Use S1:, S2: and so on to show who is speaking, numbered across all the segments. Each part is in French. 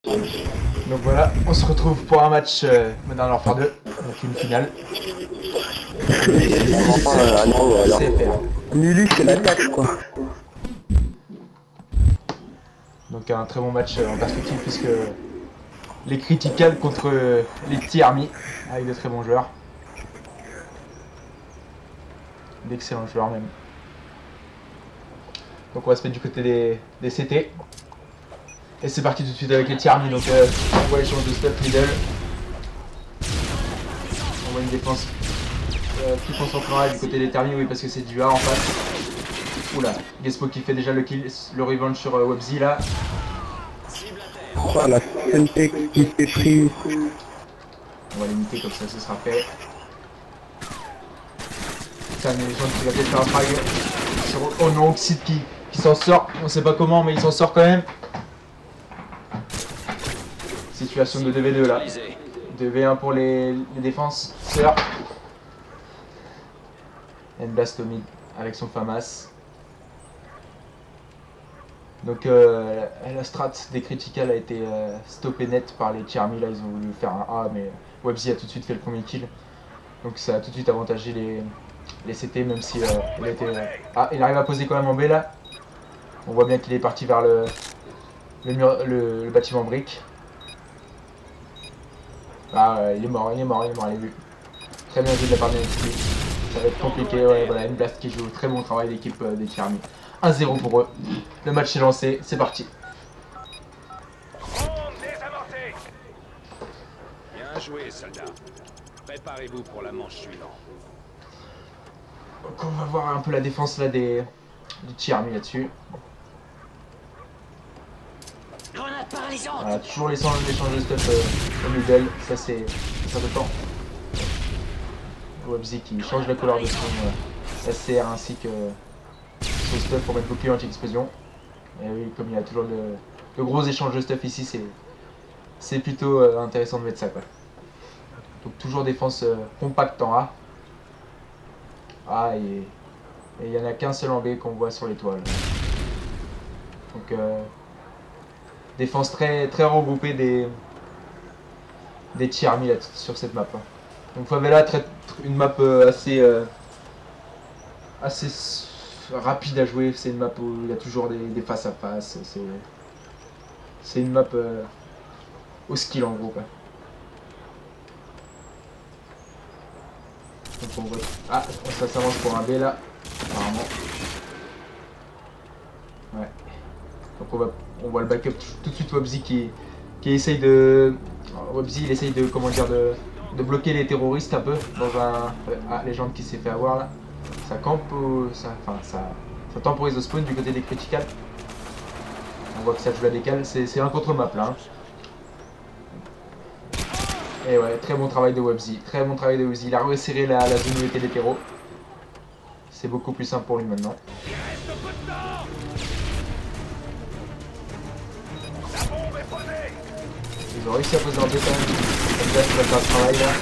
S1: Donc voilà, on se retrouve pour un match Modern Warfare 2, donc une finale. CFR.
S2: Nulu, c'est l'attaque quoi.
S1: Donc un très bon match en perspective puisque les Critical contre les T-Army avec de très bons joueurs. D'excellents joueurs même. Donc on va se mettre du côté des CT. Et c'est parti tout de suite avec les T-Army. Donc on voit l'échange de stuff middle. On voit une défense plus concentrée du côté des T-Army, oui, parce que c'est du A en face. Oula, Gespo qui fait déjà le kill, le revenge sur Webzy là.
S2: Oh la Semtex qui s'est pris.
S1: On va limiter comme ça, ce sera fait. Putain, mais les gens qui va peut-être faire un frag. Oh non, Oxide qui s'en sort. On sait pas comment, mais il s'en sort quand même. Situation de 2v2 là. 2v1 pour les défenses. Sœur. Blast au mid avec son FAMAS. Donc la strat des Critical a été stoppée net par les T-Army. Là ils ont voulu faire un A, mais Webzy a tout de suite fait le premier kill. Donc ça a tout de suite avantagé les CT, même si il a été... Ah, il arrive à poser quand même en B là. On voit bien qu'il est parti vers le bâtiment brique. Ah, il est mort, il est vu. Très bien joué de la part de NXT. Ça va être compliqué, ouais, voilà, une blast qui joue. Très bon travail d'équipe des T-Army. 1-0 pour eux. Le match est lancé, c'est parti.
S3: Bien joué, soldats. Préparez-vous pour la manche suivante.
S1: Donc on va voir un peu la défense là du T-Army là-dessus. Voilà, toujours l'échange de stuff au middle, ça c'est ça de temps. Webzy qui change la couleur de son SCR ainsi que son stuff pour mettre bouclier anti-explosion. Et oui, comme il y a toujours de gros échanges de stuff ici, c'est plutôt intéressant de mettre ça quoi. Donc toujours défense compacte en A. Ah, et il n'y en a qu'un seul en B qu'on voit sur l'étoile. Donc défense très regroupée des T-Army sur cette map. Hein. Donc Favela traite une map assez rapide à jouer. C'est une map où il y a toujours des face à face. C'est une map au skill en gros quoi. Donc on voit... Ah, ça s'avance pour un B là, apparemment. Ouais. Donc on voit le backup tout de suite Webzy qui essaye de... Webzy il essaye de, comment dire, de bloquer les terroristes un peu dans un... Ah, légende qui s'est fait avoir là. Ça campe, ça temporise au spawn du côté des Critical. On voit que ça joue la décale, c'est un contre map là. Hein. Et ouais, très bon travail de Webzy, très bon travail de Webzy. Il a resserré la zone où étaient les terreaux. C'est beaucoup plus simple pour lui maintenant. Ils ont réussi à poser un peu quand même. Comme ça, va faire le travail là.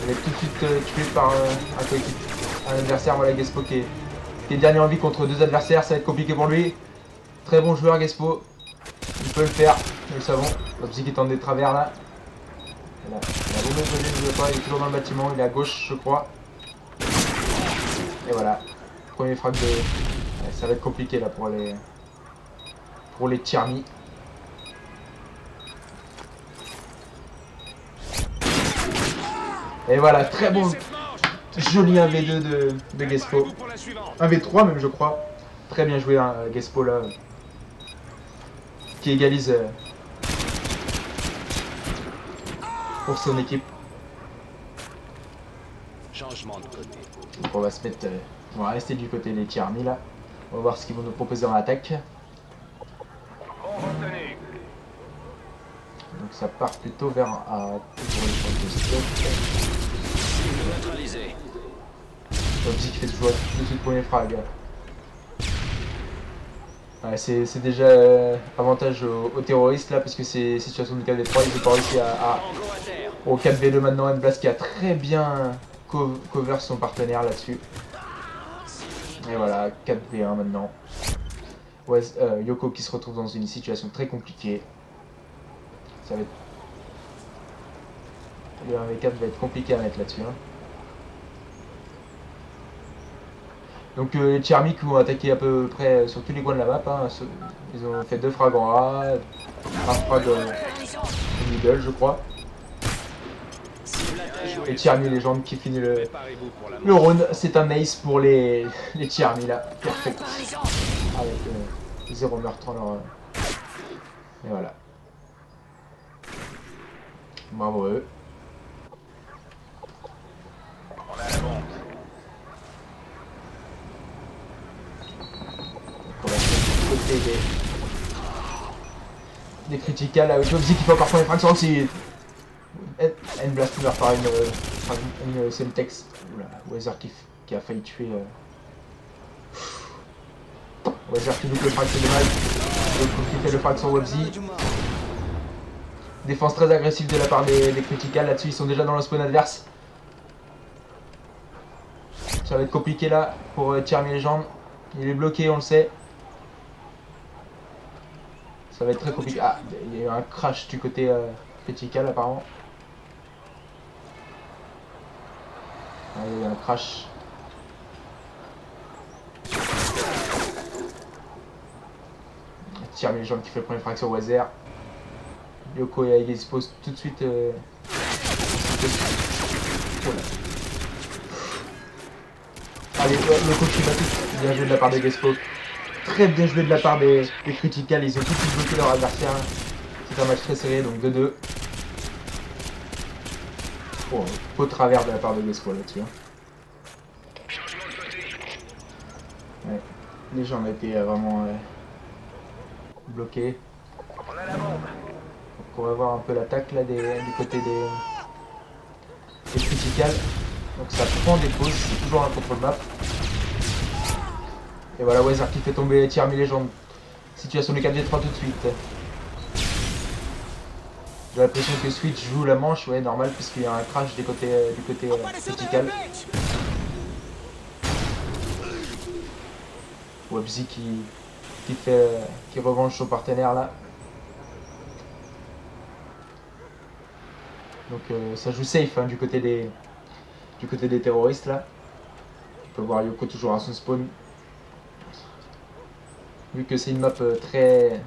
S1: Il est tout de suite tué par un adversaire. Voilà, Gespo qui est dernier en vie contre deux adversaires. Ça va être compliqué pour lui. Très bon joueur, Gespo. Il peut le faire, nous le savons. Webzy qui tente des travers là. Voilà. Il est toujours dans le bâtiment. Il est à gauche, je crois. Et voilà. Premier frag de... Ouais, ça va être compliqué là pour les T-Army. Et voilà, très bon, joli 1v2 de Gespo. 1v3 même je crois. Très bien joué hein, Gespo là. Qui égalise pour son équipe.
S3: Changement de côté.
S1: Donc on va se mettre... on va rester du côté des T-Army là. On va voir ce qu'ils vont nous proposer en attaque. Donc ça part plutôt vers Webzy qui fait toujours le premier frag. Ouais, c'est déjà avantage aux terroristes là parce que c'est situation de 4v3, ils ont pas réussi au 4v2 maintenant. Blast qui a très bien cover son partenaire là-dessus. Et voilà, 4v1 maintenant. Ouais, Yoko qui se retrouve dans une situation très compliquée. Ça va être... Le 1v4 va être compliqué à mettre là-dessus. Hein. Donc les Tchermiques vont attaquer à peu près sur tous les coins de la map. Hein. Ils ont fait 2 frags en A, un frag middle je crois. Et Tchermi légende qui finit le round. C'est un ace pour les Tchermi là. Perfect. Avec 0 meurtre en leur... Et voilà. Bravo eux.
S3: On a la bombe.
S1: On va côté des criticals avec Jobzy qui fait encore prendre les fractions aussi. N-Blast meurt par une Semtex. Weather qui a failli tuer. Weather qui loupe le frag, c'est dommage. L'autre qui fait le frag sur Webzy. Défense très agressive de la part des criticals. Là-dessus, ils sont déjà dans le spawn adverse. Ça va être compliqué là pour Tchermi Legend. Il est bloqué, on le sait. Ça va être très compliqué. Ah, il y a eu un crash du côté critical apparemment. Ah, il y a eu un crash. Tchermi Legend qui fait le premier frag sur Wazer. Yoko et Aigis pose tout de suite. Voilà. Allez, Yoko qui va tout. Bien joué de la part de Gespo. Très bien joué de la part des criticals. Ils ont tout de suite bloqué leur adversaire. C'est un match très serré, donc 2-2. Oh, faux travers de la part de Gespo là-dessus. Hein. Ouais. Les gens ont été vraiment bloqués.
S3: On a la bombe.
S1: On va voir un peu l'attaque là du côté des criticals. Donc ça prend des pauses, c'est toujours un contrôle map. Et voilà Weather qui fait tomber Tchermi Legend. Situation de 4v3 tout de suite. J'ai l'impression que Switch joue la manche, ouais normal puisqu'il y a un crash du côté critical. Webzy qui revanche son partenaire là. Donc ça joue safe hein, du côté des terroristes là. On peut voir Yoko toujours à son spawn. Vu que c'est une map très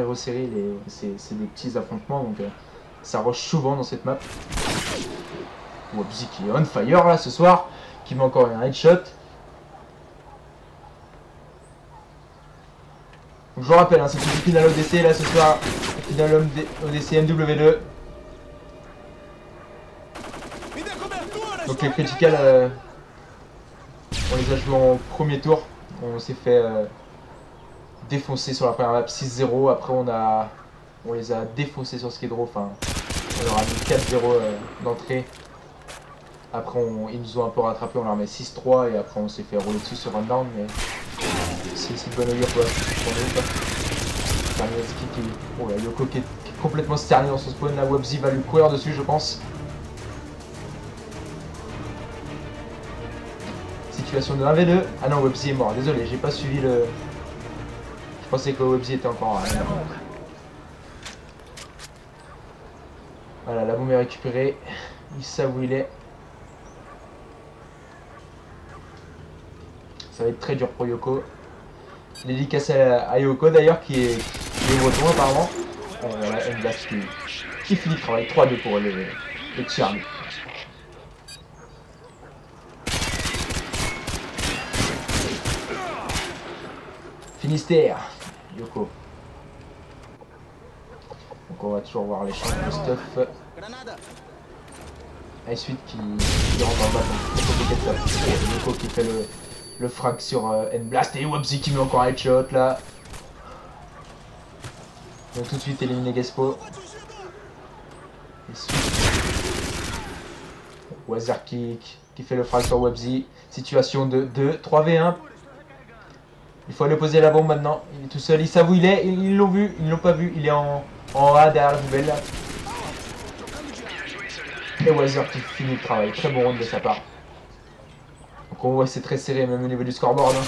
S1: resserrée, c'est des petits affrontements donc ça rush souvent dans cette map. Webzy qui est on fire là ce soir, qui met encore un headshot. Donc, je vous rappelle, hein, c'est une finale ODC là ce soir, finale ODC MW2. Donc les criticals, on les a joués en premier tour, on s'est fait défoncer sur la première map 6-0, après on les a défoncés sur Skidrow, enfin on leur a mis 4-0 d'entrée. Après ils nous ont un peu rattrapé, on leur met 6-3 et après on s'est fait rouler dessus sur un down, mais c'est une bonne augure pour nous. Oh là, Yoko qui est complètement sterné dans son spawn, la Webzy va lui courir dessus je pense. Situation de 1v2. Ah non, Webzy est mort, désolé, j'ai pas suivi le... Je pensais que Webzy était encore... Voilà, la bombe est récupérée. Il sait où il est. Ça va être très dur pour Yoko. Dédicace à Yoko d'ailleurs qui est breton apparemment. Voilà, N-Blast qui finit le travail. 3-2 pour le Tchermi. Finistère, Yoko. Donc on va toujours voir les champs de stuff. Ice8 qui rentre en bas, donc compliqué de ça. Yoko qui fait le frag sur N-Blast et Webzy qui met encore un headshot là. Donc tout de suite éliminer Gespo. Weather qui fait le frag sur Webzy. Situation de 3v1. Il faut aller poser la bombe maintenant. Il est tout seul, ils savent où il est. Ils l'ont vu, ils ne l'ont pas vu. Il est en A derrière la poubelle là. Et Weather qui finit le travail. Très bon round de sa part. Donc on voit c'est très serré même au niveau du scoreboard. Hein.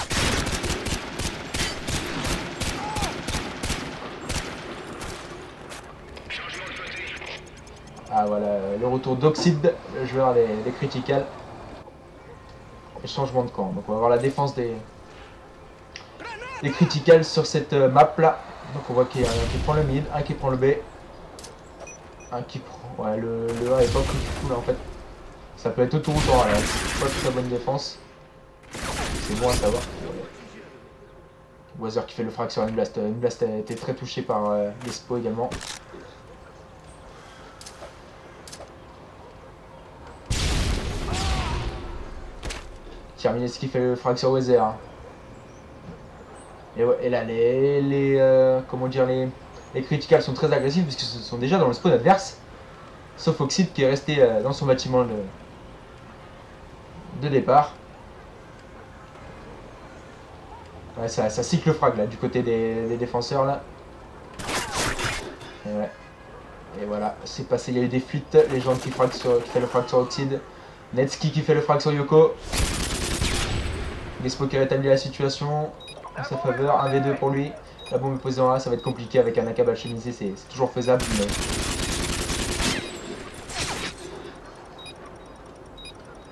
S1: Ah voilà, le retour d'Oxide, le joueur des Critical. Et changement de camp. Donc on va voir la défense des Critical sur cette map là. Donc on voit qu'il y a un qui prend le mid, un qui prend le B. Un qui prend... Ouais, le A est pas pris du tout là en fait. Ça peut être autoroute en A là, c'est pas très bonne défense. C'est bon à savoir. Wazer qui fait le frag sur Blast. Blast a été très touché par l'Espo également. Termineski fait le frag sur Wazer. Et là comment dire, les Criticals sont très agressifs parce qu'ils sont déjà dans le spawn adverse. Sauf Oxide qui est resté dans son bâtiment de départ. Ouais, ça cycle le frag là du côté des défenseurs là. Et, ouais. Et voilà, c'est passé, il y a eu des fuites, les gens qui fait le frag sur Oxide. Netski qui fait le frag sur Yoko. Gespo qui rétablit la situation en sa faveur, 1v2 pour lui. La bombe est posée en A, ça va être compliqué avec un AK chemisé, c'est toujours faisable. Mais...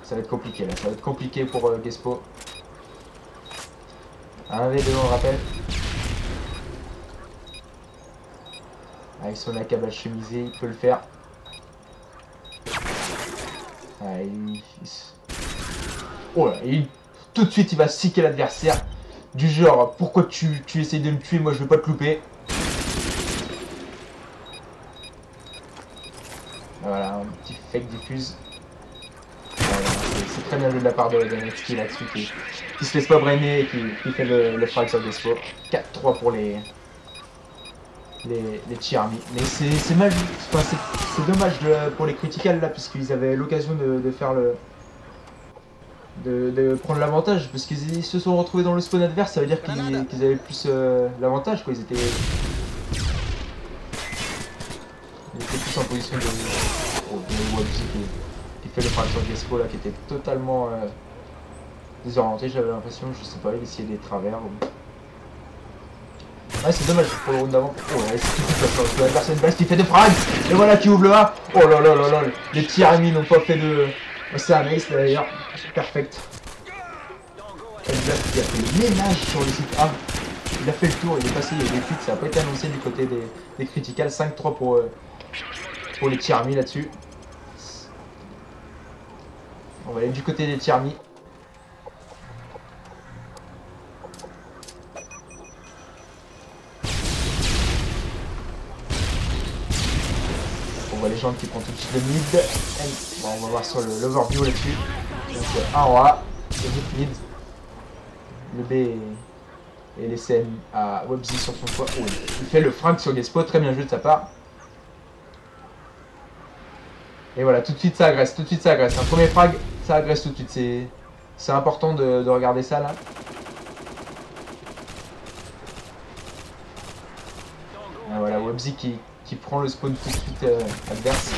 S1: ça va être compliqué là, ça va être compliqué pour Gespo. 1v2 on rappelle. Avec son AK chemisé, il peut le faire. Ah, oh là, tout de suite il va sticker l'adversaire. Du genre, pourquoi tu essayes de me tuer, moi je veux pas te louper. Voilà, un petit fake diffuse. Voilà, c'est très bien joué de la part de Netski là-dessus, qui se laisse pas brainer et qui fait le frag sur Gespo. 4-3 pour les Tiarmi. Mais c'est mal, enfin, c'est dommage pour les Critical là, puisqu'ils avaient l'occasion de faire de prendre l'avantage, parce qu'ils se sont retrouvés dans le spawn adverse, ça veut dire qu'ils avaient plus l'avantage, quoi. Ils étaient plus en position de Wabzi qui fait le frag sur Gespo là, qui était totalement désorienté, j'avais l'impression, je sais pas, il essayait des travers. Ouais, c'est dommage pour le round d'avant. Oh là, c'est tout l'adversaire de base qui fait des frags. Et voilà qui ouvre le A. Oh là là là là, les Tiarmi n'ont pas fait de... c'est un ace d'ailleurs, perfect. Elblast qui a fait le ménage sur le site A. Il a fait le tour, il est passé, il y a des fuites, ça n'a pas été annoncé du côté des Critical. 5-3 pour les Tiarmi là-dessus. On va aller du côté des Tiarmi. On voit les gens qui prennent tout de suite le mid. Bon, on va voir sur l'overview là-dessus. Donc 1 en A, le mid. Le B et les CM à Webzy sur son toit. Oh, il fait le frag sur Gespo, très bien joué de sa part. Et voilà, tout de suite ça agresse, Un premier frag, ça agresse tout de suite. C'est important de regarder ça là. Et voilà, Webzy qui prend le spawn tout de suite adverse.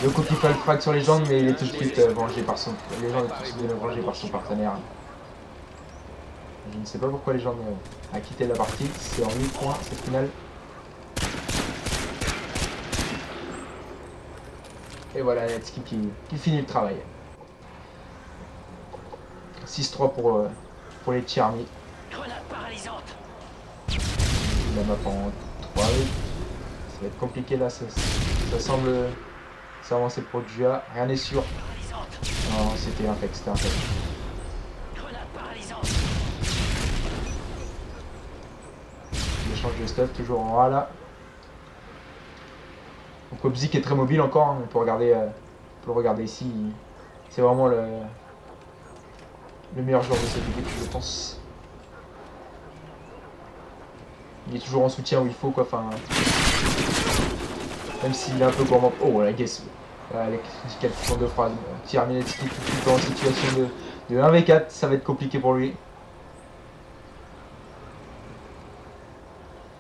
S1: Yoko qui fait le frag sur les gens, mais il est tout de suite vengé par son... Les gens sont tout de suite vengés par son partenaire. Je ne sais pas pourquoi les gens a quitté la partie. C'est en 8 points cette finale. Et voilà, Netski qui finit le travail. 6-3 pour les Tiarmi.
S4: Grenade paralysante.
S1: La map en 3. Ça va être compliqué là. Ça semble s'avancer pour Dua. Rien n'est sûr. Non, c'était un fake.
S4: Grenade paralysante.
S1: L'échange de stuff toujours en A là. Donc Webzy qui est très mobile encore, hein. On peut le regarder ici. C'est vraiment le meilleur joueur de cette équipe, je pense. Il est toujours en soutien où il faut, quoi. Enfin, même s'il est un peu gourmand. Oh la guess. Les Critical qui font 2 phrases. Tiarminetsky tout de suite en situation de 1v4, ça va être compliqué pour lui.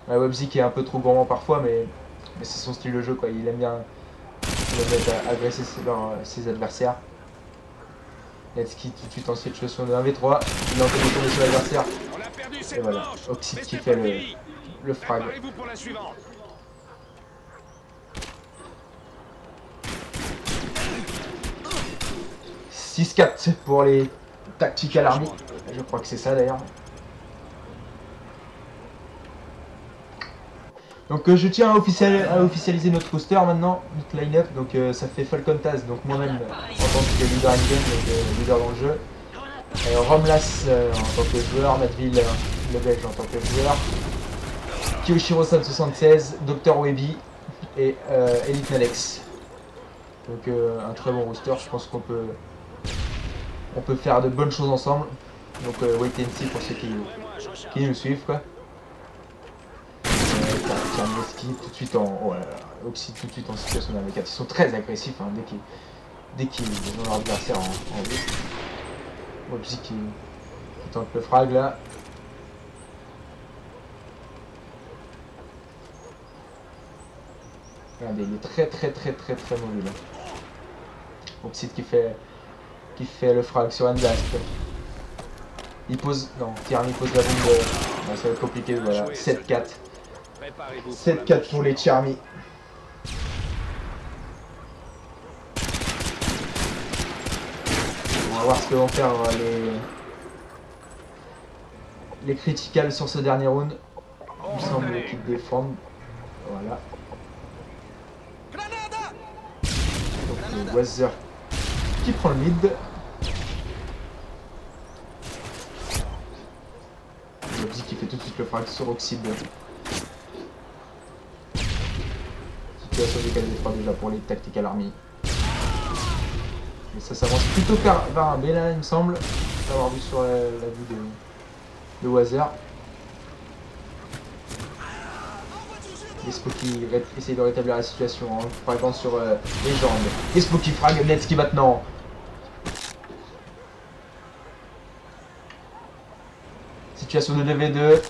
S1: Webzy qui est un peu trop gourmand parfois, mais c'est son style de jeu, quoi. Il aime bien agresser ses adversaires. Netski tout de suite en situation de 1v3. Il est en train de tomber sur l'adversaire. Et voilà, Oxide qui fait le frag. 6-4 pour les Tactical Army. Je crois que c'est ça d'ailleurs. Donc je tiens à officialiser notre roster maintenant, notre line-up. Donc ça fait Falcon Taz, donc moi-même en tant que leader in-game, donc leader dans le jeu. Romlas en tant que joueur, Matville le belge en tant que joueur. Kiyoshiro 76, Dr Webby et Elite Nalex. Donc un très bon roster, je pense qu'on peut faire de bonnes choses ensemble. Donc wait and see pour ceux qui nous suivent quoi. Tiarneski tout de suite en oh là là, Oxy tout de suite en situation d'AV4. Ils sont très agressifs hein, dès qu'ils ont leur adversaire en vue. Oxy qui tente le frag là. Regardez, il est très mobile. Oxy qui fait le frag sur Endblast. Il pose. Non, Tierney pose la bombe. Non, ça va être compliqué, voilà. 7-4. 7-4 pour les Tierney. On va voir ce que vont faire les criticals sur ce dernier round. Il semble qu'ils défendent. Voilà. Donc le Weather qui prend le mid. Lobzy qui fait tout de suite le frag sur Oxide. Situation décalée des 3 déjà pour les Tactical Army. Mais ça s'avance plutôt vers un B là il me semble. Avoir vu sur la vue de Wazer. Gespo qui essaye de rétablir la situation en fragant sur les jambes. Gespo qui frag Netski maintenant. Situation de 2v2.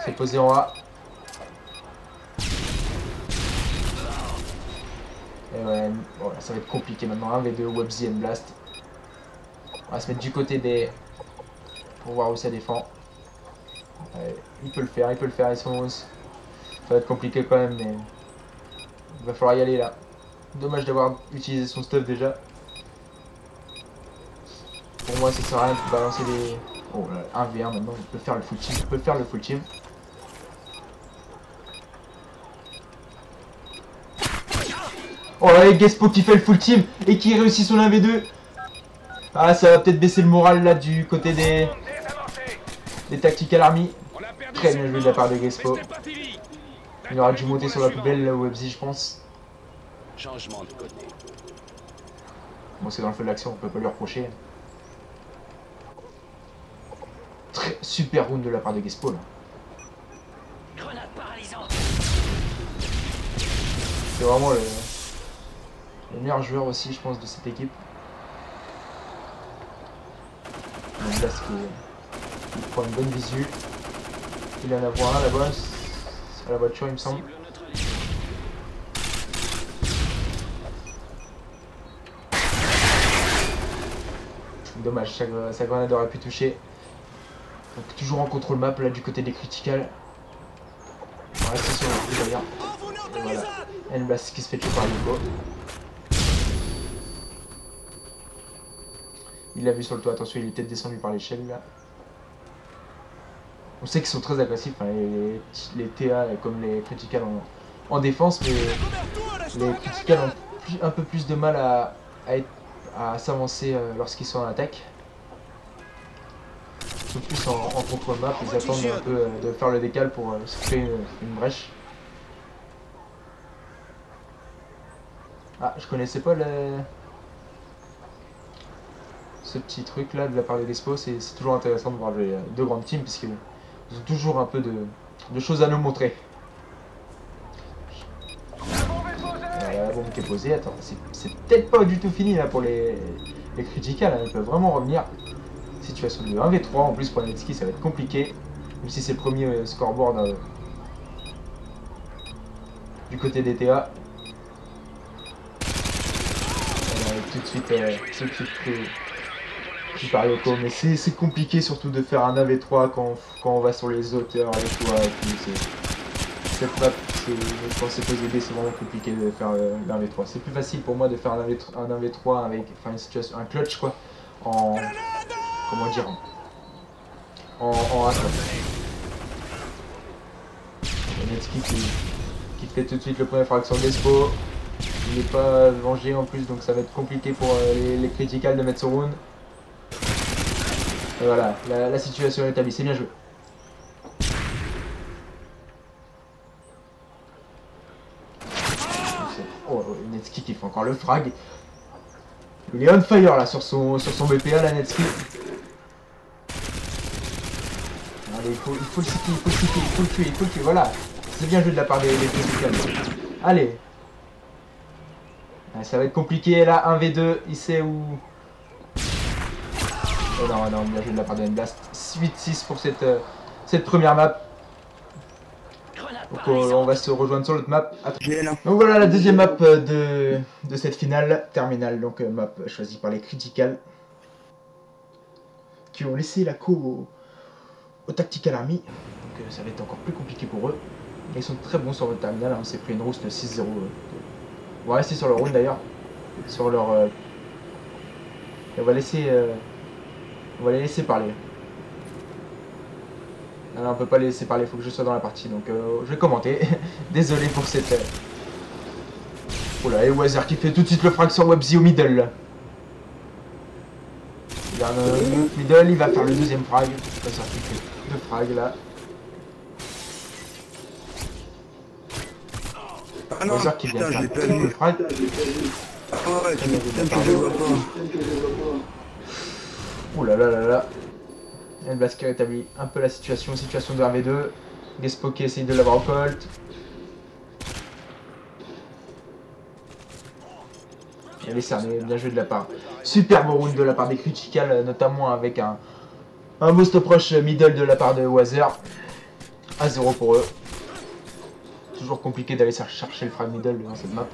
S1: C'est posé en A. Et ouais, bon, là, ça va être compliqué maintenant. 1v2, Webzy and Blast. On va se mettre du côté des... pour voir où ça défend. Ouais, il peut le faire, ils sont... Ça va être compliqué quand même, mais... il va falloir y aller là. Dommage d'avoir utilisé son stuff déjà. Pour moi, ça sert à rien de balancer des... Oh là, 1v1 maintenant, il peut faire le full team. Oh là, Gespo qui fait le full team et qui réussit son 1v2. Ah, ça va peut-être baisser le moral là du côté des Tactical Army. Très bien joué de la part de Gespo. Il aura dû monter sur la poubelle là où Webzy, je pense.
S3: Changement de côté.
S1: Bon, c'est dans le feu de l'action, on peut pas lui reprocher. Très super round de la part de Gespo là.
S4: Grenade paralysante.
S1: C'est vraiment le meilleur joueur aussi, je pense, de cette équipe. Donc là, il prend une bonne visu. Il en a voir un là-bas, à la voiture, il me semble. Dommage, sa grenade aurait pu toucher. Donc toujours en contrôle map là du côté des criticals. On va rester sur le coup d'ailleurs. Et voilà. Endblast qui se fait tuer par Nico. Il l'a vu sur le toit, attention, il est peut-être descendu par l'échelle là. On sait qu'ils sont très agressifs, hein, les TA comme les criticals en défense, mais les criticals ont un peu plus de mal à s'avancer lorsqu'ils sont en attaque. Ils sont plus en contrôle map, ils attendent un peu de faire le décal pour se créer une brèche. Ah, je connaissais pas ce petit truc là de la part de Gespo, c'est toujours intéressant de voir les deux grandes teams puisqu'ils ont toujours un peu de choses à nous montrer. La bombe qui est posée, attends, c'est peut-être pas du tout fini là pour les criticals, hein, ils peuvent vraiment revenir. Situation de 1v3 en plus pour Netski, ça va être compliqué, même si c'est le premier scoreboard du côté des TA. Tout de suite pris par Yoko, mais c'est compliqué surtout de faire un AV3 quand on va sur les hauteurs et tout, et puis cette map quand c'est posé, c'est vraiment compliqué de faire l'1v3. C'est plus facile pour moi de faire un 1v3 avec enfin, une situation, un clutch quoi, en comment dire, en A. Netski qui fait tout de suite le premier frag sur Despo. Il n'est pas vengé en plus, donc ça va être compliqué pour les criticals de mettre son round. Et voilà, la situation est établie, c'est bien joué. Oh, Netski qui fait encore le frag. Il est on fire là sur son BPA, la Netski. Allez, il faut le citer, il faut le tuer, voilà. C'est bien joué de la part des criticals. Allez. Ah, ça va être compliqué là, 1v2, il sait où... Oh non, non, bien joué de la part de Blast. 8-6 pour cette première map. Donc on va se rejoindre sur l'autre map. Donc voilà la deuxième map de cette finale terminale. Donc map choisie par les Critical. Qui ont laissé la co au Tactical Army. Donc ça va être encore plus compliqué pour eux. Ils sont très bons sur votre terminal. Hein. On s'est pris une rousse de 6-0. On va rester sur le round d'ailleurs. Sur leur... on va laisser... on va les laisser parler. Non, on peut pas les laisser parler, il faut que je sois dans la partie, donc je vais commenter. Désolé pour cette... Oula, et Weather qui fait tout de suite le frag sur Webzy au middle. Il a un middle, il va faire le deuxième frag. Weather qui fait deux frags là.
S2: Ah non,
S1: Weather qui vient
S2: putain,
S1: faire triple frag.
S2: Ah ouais, tu m'étonnes que je le vois pas.
S1: Oula là là là. Elbas qui rétablit un peu la situation de 1v2. Gespo qui essaye de l'avoir au Colt. Il est cerné, bien joué de la part. Superbe round de la part des Critical, notamment avec un most approach middle de la part de Wazer. 1-0 pour eux. Toujours compliqué d'aller chercher le frag middle dans cette map.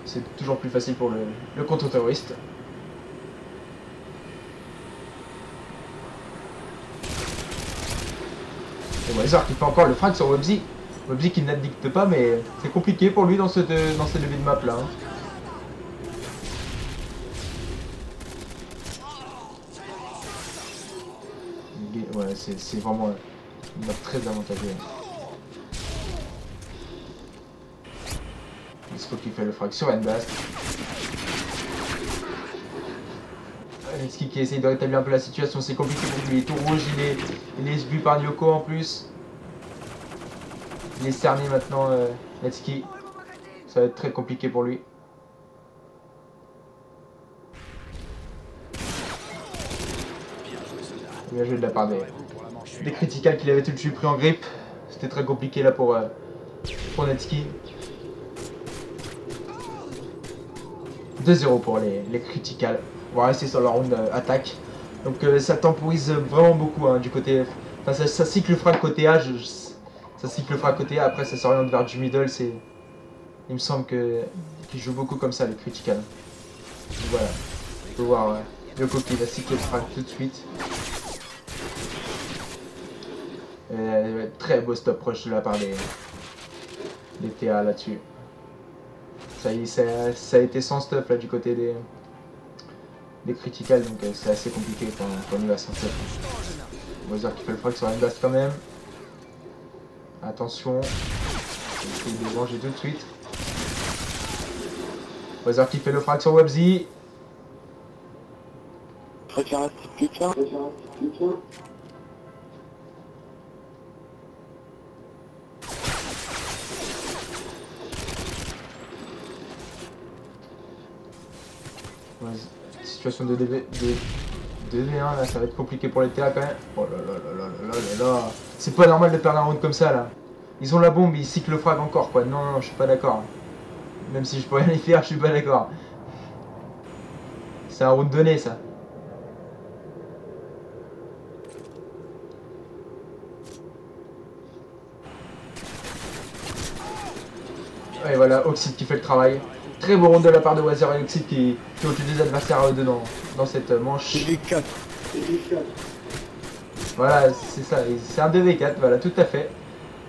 S1: C'est toujours plus facile pour le contre-terroriste. Et Wazer qui fait encore le frag sur Webzy. Webzy qui n'addicte pas, mais c'est compliqué pour lui dans ce début de map là. Hein. Ouais, c'est vraiment une map très avantagée. Nesco qui fait le frag sur Endblast. Nesco qui essaye de rétablir un peu la situation, c'est compliqué pour lui. Il est tout rouge, il est vu par Nyoko en plus. Il est cerné maintenant, Netski. Ça va être très compliqué pour lui. Bien joué de la part des Critical qu'il avait tout de suite pris en grippe. C'était très compliqué là pour Netski. 2-0 pour les Critical. On va rester sur leur round attaque. Donc ça temporise vraiment beaucoup hein, du côté... Enfin ça cycle frag côté A. Ça cycle frag côté A. Après ça s'oriente vers du middle. Il me semble qu'ils jouent beaucoup comme ça les Critical. Donc, voilà. On peut voir Yoko qui va cycler le frag tout de suite. Très beau stop rush de la part des TA là-dessus. Ça y est, ça a été sans stop là du côté des Critical, donc c'est assez compliqué quand on y va sans stop. Weather qui fait le frag sur Endblast quand même. Attention, il essaye de venger tout de suite. Weather qui fait le frag sur Webzy. Situation de 2v1 là, ça va être compliqué pour les TA quand même. Oh là là là là là là là. C'est pas normal de perdre un round comme ça là. Ils ont la bombe, ils cyclent le frag encore quoi. Non, non, je suis pas d'accord. Même si je pourrais rien y faire, je suis pas d'accord. C'est un round donné ça. Et voilà, Oxide qui fait le travail. Très beau round de la part de Wazer et Oxide qui ont tué des adversaires dedans dans cette manche. Voilà, c'est ça, c'est un 2v4, voilà, tout à fait.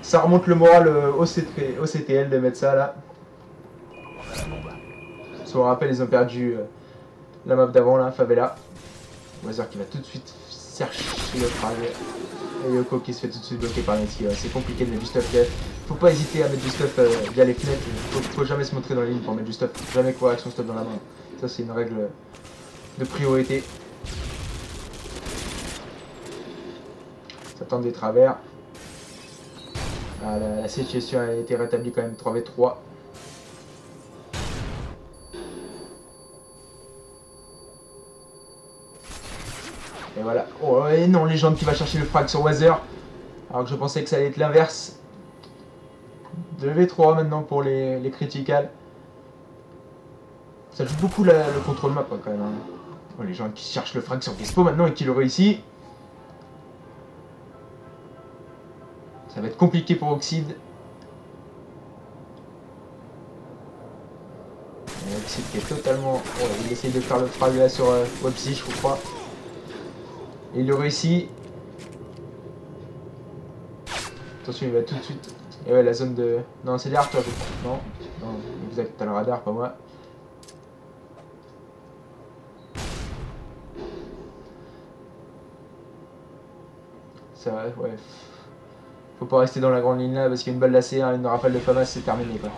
S1: Ça remonte le moral au CTL de mettre ça là. Si on rappelle, ils ont perdu la map d'avant là, Favela. Weather qui va tout de suite chercher le frag. Et Yoko qui se fait tout de suite bloquer par Netski. C'est compliqué de mettre du stuff là. Faut pas hésiter à mettre du stuff via les fenêtres. Faut jamais se montrer dans les lignes pour mettre du stuff. Jamais courir avec son stuff dans la main. Ça c'est une règle de priorité. Ça tente des travers. Ah, la situation a été rétablie quand même 3v3. Et voilà. Oh et non, Légende qui va chercher le frag sur Weather. Alors que je pensais que ça allait être l'inverse. 2v3 maintenant pour les criticals. Ça joue beaucoup le contrôle map quand même. Hein. Oh, les gens qui cherchent le frag sur Gespo maintenant et qui le réussit. Ça va être compliqué pour Oxide. Oxide qui est totalement... Oh, il essaye de faire le frag là sur Websy, je crois. Et il le réussit. Attention, il va tout de suite... Et ouais, la zone de... Non, c'est derrière toi, je crois. Non, non, exact, t'as le radar, pas moi. Ça va, ouais. Faut pas rester dans la grande ligne là, parce qu'il y a une balle d'AC, une rafale de FAMAS, c'est terminé, quoi.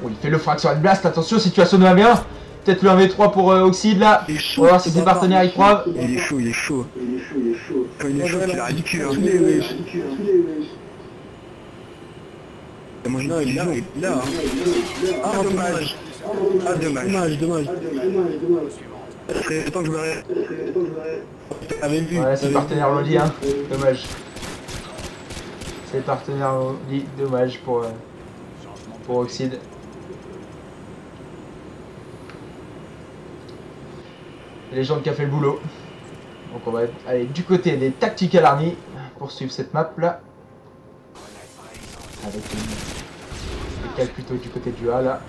S1: Oh, il fait le frag sur une blast, attention, situation de 1v1. Peut-être le 1v3 pour Oxide là. On va voir si ses partenaires y croient.
S2: Il est chaud, il est chaud. Quand il est chaud, il est ridicule. Moi je dis non, il est là. Ah dommage. Ah dommage. Dommage. Ça serait temps que je me ré... T'avais vu.
S1: Voilà, ses partenaires l'ont dit, hein. Dommage. Ses partenaires l'ont dit, dommage pour Oxide. Légende qui a fait le boulot. Donc on va aller du côté des Tactical Army pour suivre cette map là. Avec une décale plutôt du côté du A là.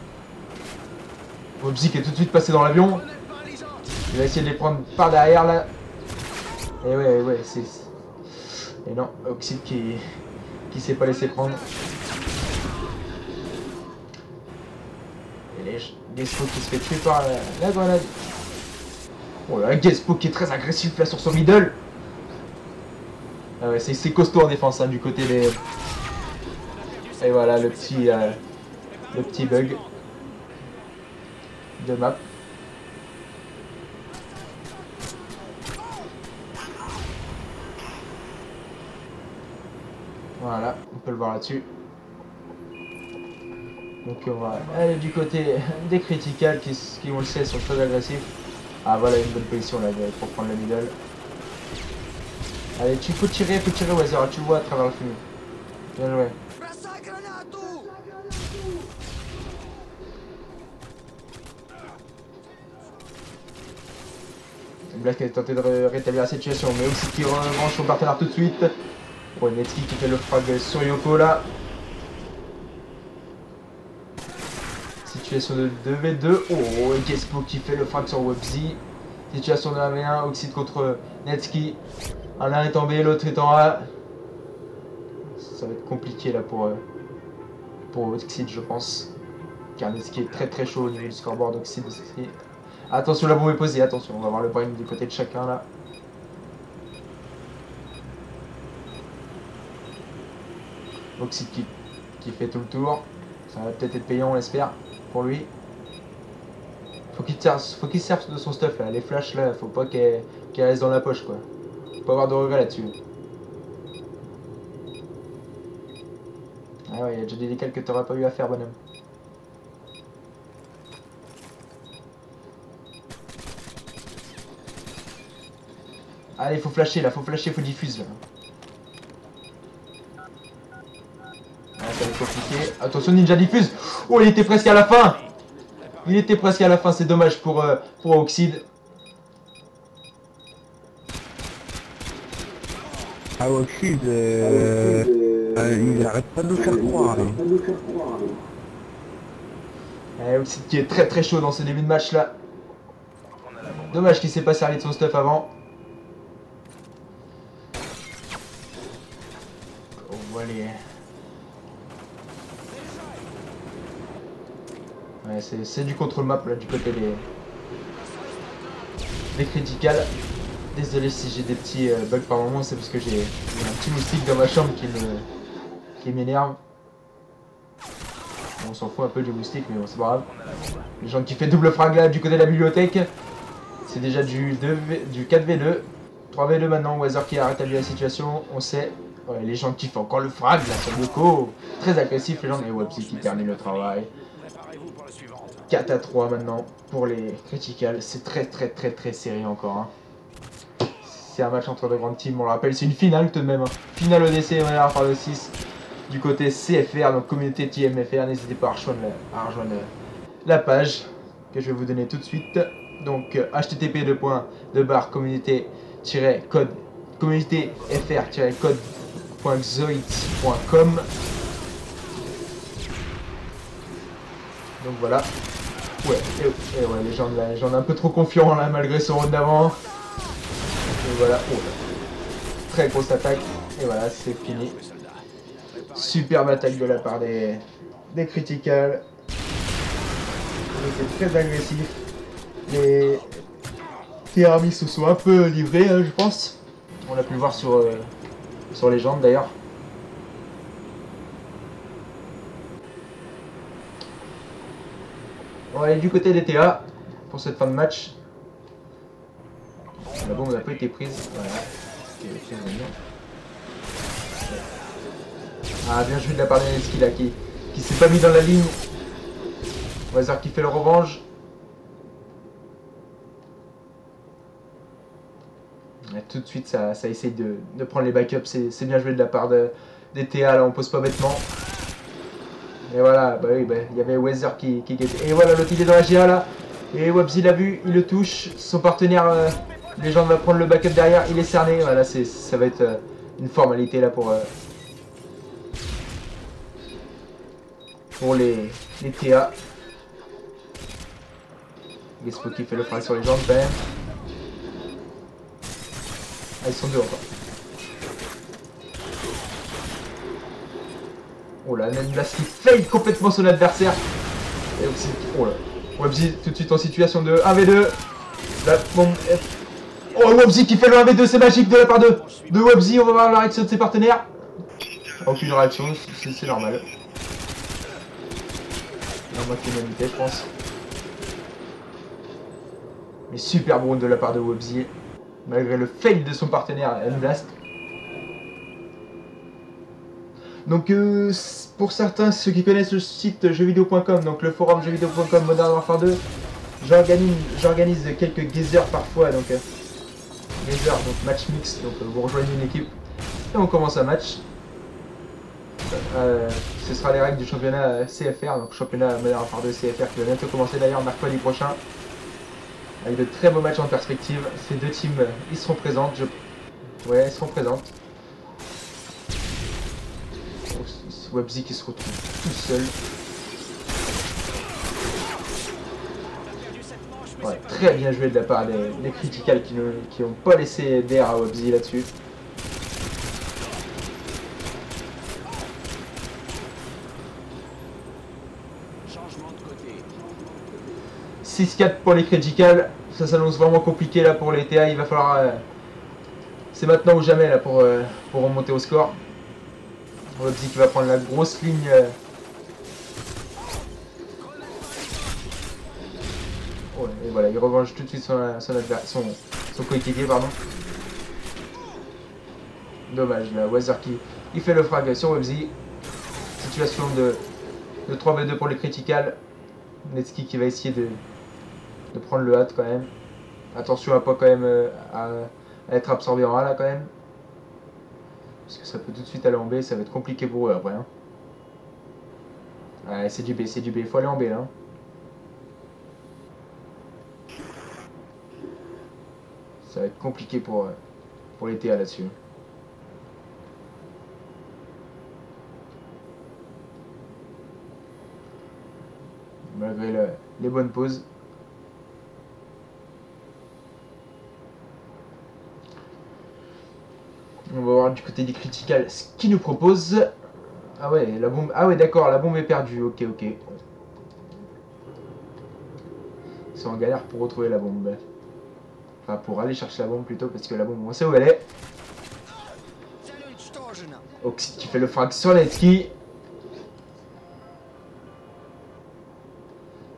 S1: Websy qui est tout de suite passé dans l'avion. Il va essayer de les prendre par derrière là. Et ouais, c'est... Et non, Oxide qui s'est pas laissé prendre. Et Gespo qui se fait tuer par la grenade. Oh là, Gespo qui est très agressif là sur son middle. Ah ouais, c'est costaud en défense hein, du côté des... Et voilà le petit bug de map. Voilà, on peut le voir là-dessus. Donc on va aller du côté des criticals qui on le sait sont très agressifs. Ah voilà une bonne position là pour prendre le middle. Allez, faut tirer Weather, tu le vois à travers le fumée. Bien joué. Black a tenté de rétablir la situation, mais aussi qui range son partenaire tout de suite. Oh, Netski qui fait le frag sur Yoko là. Situation de 2v2. Oh, Gespo qui fait le frag sur Websy. Situation de 1v1, Oxide contre Netski. Un est en B, l'autre est en A. Ça va être compliqué là pour Oxide, je pense. Car Netski est très chaud au niveau du scoreboard Oxide. Attention, la bombe est posée, attention, on va voir le brain du côté de chacun là. Oxide qui fait tout le tour. Ça va peut-être être payant, on l'espère, pour lui. Faut qu'il serve de son stuff là, les flashs là, faut pas qu'elle reste dans la poche quoi. Faut pas avoir de regrets là-dessus. Ah ouais, il y a déjà des décals que t'aurais pas eu à faire, bonhomme. Allez, faut flasher là, faut diffuse là. Ah, ça va être compliqué. Attention, Ninja diffuse. Oh, il était presque à la fin. C'est dommage pour Oxide.
S2: Ah Oxide, il arrête pas de nous faire croire.
S1: Aussi qui est très très chaud dans ce début de match là. Dommage qu'il s'est pas servi de son stuff avant. On voit les... Ouais, c'est du contrôle map là du côté des criticals. Désolé si j'ai des petits bugs par moment, c'est parce que j'ai un petit moustique dans ma chambre qui m'énerve. Bon, on s'en fout un peu du moustique, mais bon, c'est pas grave. Les gens qui fait double frag là du côté de la bibliothèque. C'est déjà du 4v2. 3v2 maintenant, Weather qui a rétabli la situation, on sait. Ouais, les gens qui font encore le frag là sur le co. Très agressif les gens, mais Websy qui termine le travail. 4 à 3 maintenant pour les criticals. C'est très serré encore. Hein. C'est un match entre deux grandes teams, on le rappelle, c'est une finale tout de même. Hein. Finale ODC, on va par le 6 du côté CFR, donc communauté TMFR. N'hésitez pas à rejoindre la page que je vais vous donner tout de suite. Donc http://communauté-code communauté-fr-code.xoit.com. Donc voilà. Ouais, les gens un peu trop confiants là malgré son round d'avant. Et voilà. Oh, très grosse attaque. Et voilà, c'est fini. Superbe attaque de la part des criticals. C'était très agressif. Les Tiramis se sont un peu livrés, je pense. On l'a pu le voir sur Légende d'ailleurs. On va aller du côté des TA pour cette fin de match. La bombe n'a pas été prise. Voilà. Ah, bien joué de la part d'Aneski là qui s'est pas mis dans la ligne. Weather qui fait le revanche. Tout de suite ça essaye de prendre les backups. C'est bien joué de la part des TA là, on pose pas bêtement. Et voilà, bah oui, il y avait Weather qui guettait. Et voilà, l'autre il est dans la GA là. Et Wabzi l'a vu, il le touche. Son partenaire, les gens vont prendre le backup derrière, il est cerné. Voilà, ça va être une formalité là pour les TA. Gespo qui fait le frag sur les jambes quand même. Ah, ils sont deux encore. Oh là, Nenblas qui fail complètement son adversaire. Et aussi, oh là. Wabzi tout de suite en situation de 1v2. Là, bon, oh, Wabzi qui fait le 1v2, c'est magique de la part de Wabzi. On va voir la réaction de ses partenaires. Aucune réaction, c'est normal. Moi qui ai je pense. Mais super round de la part de Wabzi. Malgré le fail de son partenaire Nenblas. Donc pour certains, ceux qui connaissent le site jeuxvideo.com, donc le forum jeuxvideo.com Modern Warfare 2, j'organise quelques geysers parfois, donc geyser, donc match mix, donc vous rejoignez une équipe et on commence un match. Ce sera les règles du championnat CFR, donc championnat Modern Warfare 2 CFR qui va bientôt commencer d'ailleurs mercredi prochain. Avec de très beaux matchs en perspective. Ces deux teams, ils seront présentes. Ouais, ils seront présentes. Wabzi qui se retrouve tout seul. Ouais, très bien joué de la part des criticals qui n'ont pas laissé d'air à Wabzi là-dessus.
S3: Changement de côté.
S1: 6-4 pour les criticals. Ça s'annonce vraiment compliqué là pour les TA. Il va falloir... c'est maintenant ou jamais là pour remonter au score. Wabzi qui va prendre la grosse ligne. Ouais, et voilà, il revanche tout de suite son coéquipier, pardon. Dommage, là, Weather qui fait le frag sur Wabzi. Situation de 3v2 pour les criticals. Netski qui va essayer de prendre le hâte quand même. Attention à pas quand même à être absorbé en A là quand même. Parce que ça peut tout de suite aller en B, ça va être compliqué pour eux après. Hein. Ouais, c'est du B, il faut aller en B là. Hein. Ça va être compliqué pour les TA là-dessus. Là, malgré les bonnes pauses. On va voir du côté des critical ce qu'il nous propose. Ah ouais, la bombe. Ah ouais, d'accord, la bombe est perdue. Ok, ok. Ils sont en galère pour retrouver la bombe. Enfin, pour aller chercher la bombe plutôt, parce que la bombe, on sait où elle est. Oxide qui fait le frag sur Letsky.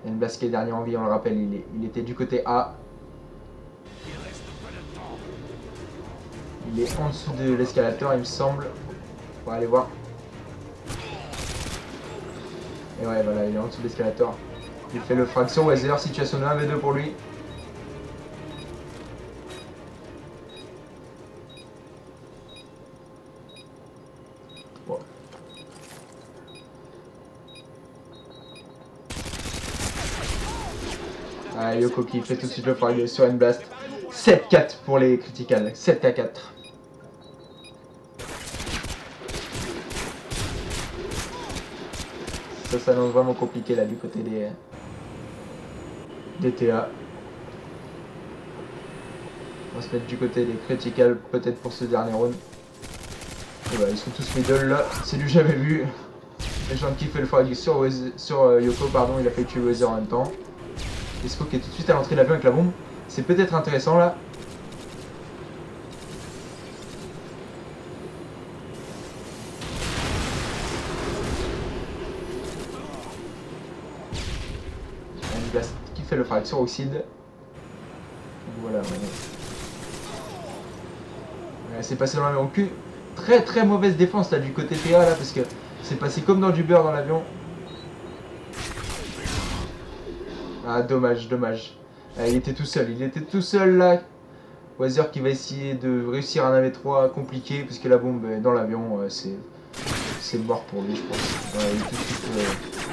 S1: Enblast qui est dernier en vie, on le rappelle, il était du côté A. Il est en dessous de l'escalator, il me semble. On va aller voir. Et ouais, voilà, il est en dessous de l'escalator. Il fait le frag sur Weather, situation de 1v2 pour lui. Bon. Ah, Yoko qui fait tout de suite le frag sur Enblast. 7-4 pour les critical, 7-4. Ça s'annonce vraiment compliqué là du côté des TA. On va se mettre du côté des critical peut-être pour ce dernier round. Et voilà, ils sont tous middle là, c'est du jamais vu. Les gens qui fait le frag sur Yoko, pardon, il a fait tuer Weather en même temps. Esco qui est tout de suite à l'entrée de l'avion avec la bombe. C'est peut-être intéressant là. Enblast qui fait le frag sur Oxide. Voilà. Ouais, c'est passé dans l'avion. Très très mauvaise défense là du côté TA là parce que c'est passé comme dans du beurre dans l'avion. Ah dommage, dommage. Il était tout seul là. Weather qui va essayer de réussir un AV3 compliqué puisque la bombe est dans l'avion, c'est mort pour lui je pense. Il est tout de suite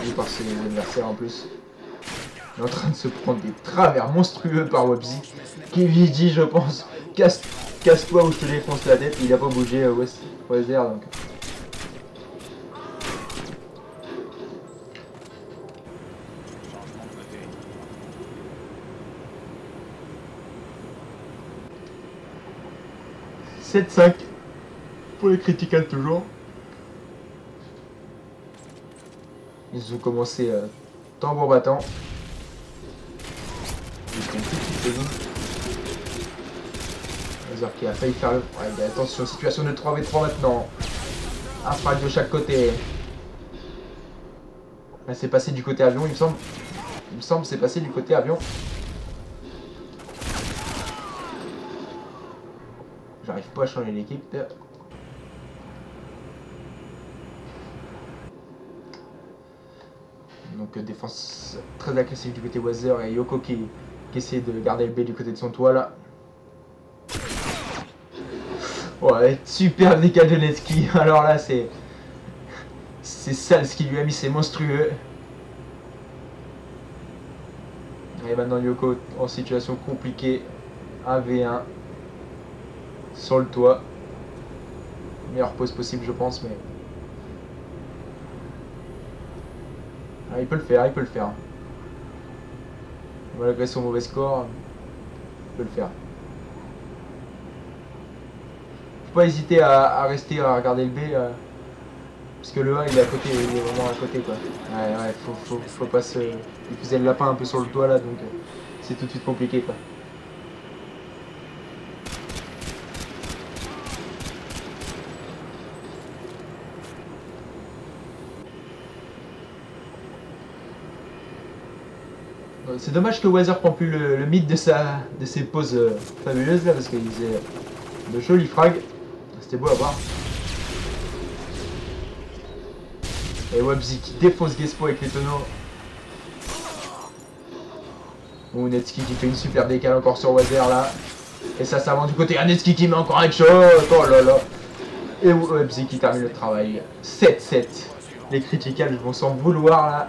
S1: vu par ses adversaires en plus. Il est en train de se prendre des travers monstrueux par Webzy qui lui dit je pense casse-toi ou je te défonce la tête. Il a pas bougé Weather donc. « 7-5 pour les critical toujours. Ils ont commencé tambour battant. Ils sont tout de suite Weather qui a failli faire le... Ouais, attention, situation de 3v3 maintenant. Un frag de chaque côté. Là c'est passé du côté avion il me semble. Il me semble c'est passé du côté avion. J'arrive pas à changer l'équipe. Donc défense très agressive du côté Weather et Yoko qui essaie de garder le B du côté de son toit là. Ouais, super décal de Letsky. Alors là c'est sale ce qu'il lui a mis, c'est monstrueux. Et maintenant Yoko en situation compliquée. 1v1 sur le toit. Meilleure pose possible je pense mais. Ah, il peut le faire, il peut le faire. Malgré son mauvais score, il peut le faire. Faut pas hésiter à rester à regarder le B. Parce que le A il est à côté, il est vraiment à côté quoi. Ouais, faut pas se. Il faisait le lapin un peu sur le toit là donc c'est tout de suite compliqué quoi. C'est dommage que Weather prend plus le mid de ses pauses fabuleuses là parce qu'il faisait de jolis frags. C'était beau à voir. Et Webzy qui défausse Gespo avec les tonneaux. Ou Netsky qui fait une super décale encore sur Weather là. Et ça va du côté à Netsky qui met encore un shot. Oh là là. Et Webzy qui termine le travail. 7-7. Les critical vont s'en vouloir là.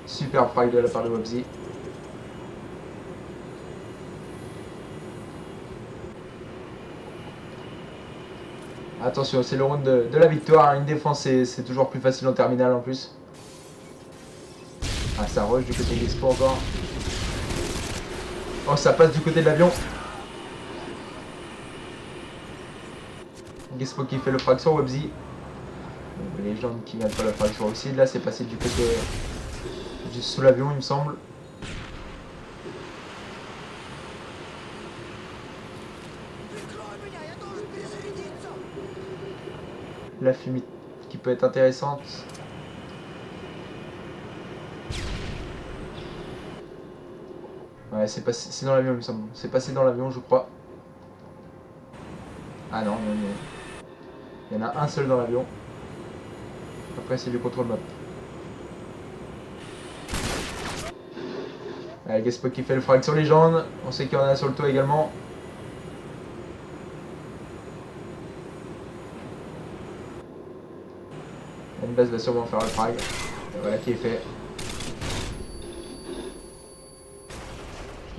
S1: Super frag de la part de Webzy. Attention, c'est le round de la victoire. Une défense, c'est toujours plus facile en terminale en plus. Ah, ça rush du côté des sports encore. Oh, ça passe du côté de l'avion. Gespo qui fait le frag sur Webzy. Les gens qui viennent faire le frag sur aussi. Là, c'est passé du côté juste sous l'avion, il me semble. La fumée qui peut être intéressante. Ouais, c'est dans l'avion, il me semble. C'est passé dans l'avion, je crois. Ah non, il y en a un seul dans l'avion. Après, c'est du contrôle map. Allez, Gespo qui fait le frag sur légende. On sait qu'il y en a sur le toit également. Une va sûrement faire le frag. Et voilà qui est fait.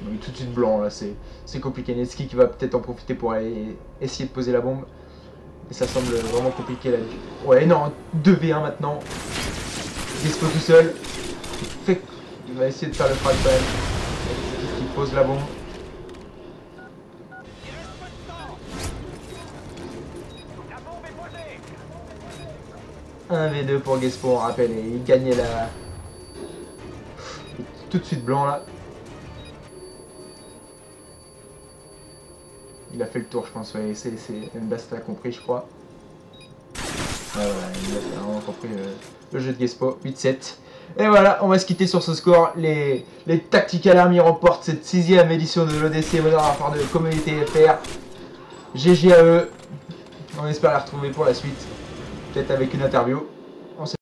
S1: Oui, tout de suite blanc là, c'est compliqué. Netski qui va peut-être en profiter pour aller essayer de poser la bombe. Et ça semble vraiment compliqué là. Ouais, non, 2v1 maintenant. Gespo tout seul. Il va essayer de faire le frag quand même. Il pose la bombe. Un V2 pour Gespo, on rappelle, et il gagnait la... Tout de suite blanc là. Il a fait le tour, je pense, ouais, c'est Mbasta a compris, je crois. Ouais, voilà, il a vraiment compris le jeu de Gespo, 8-7. Et voilà, on va se quitter sur ce score. Les Tactical Army remportent cette 6e édition de l'ODC Modern Warfare de Communauté FR. GG à eux. On espère les retrouver pour la suite. Peut-être avec une interview.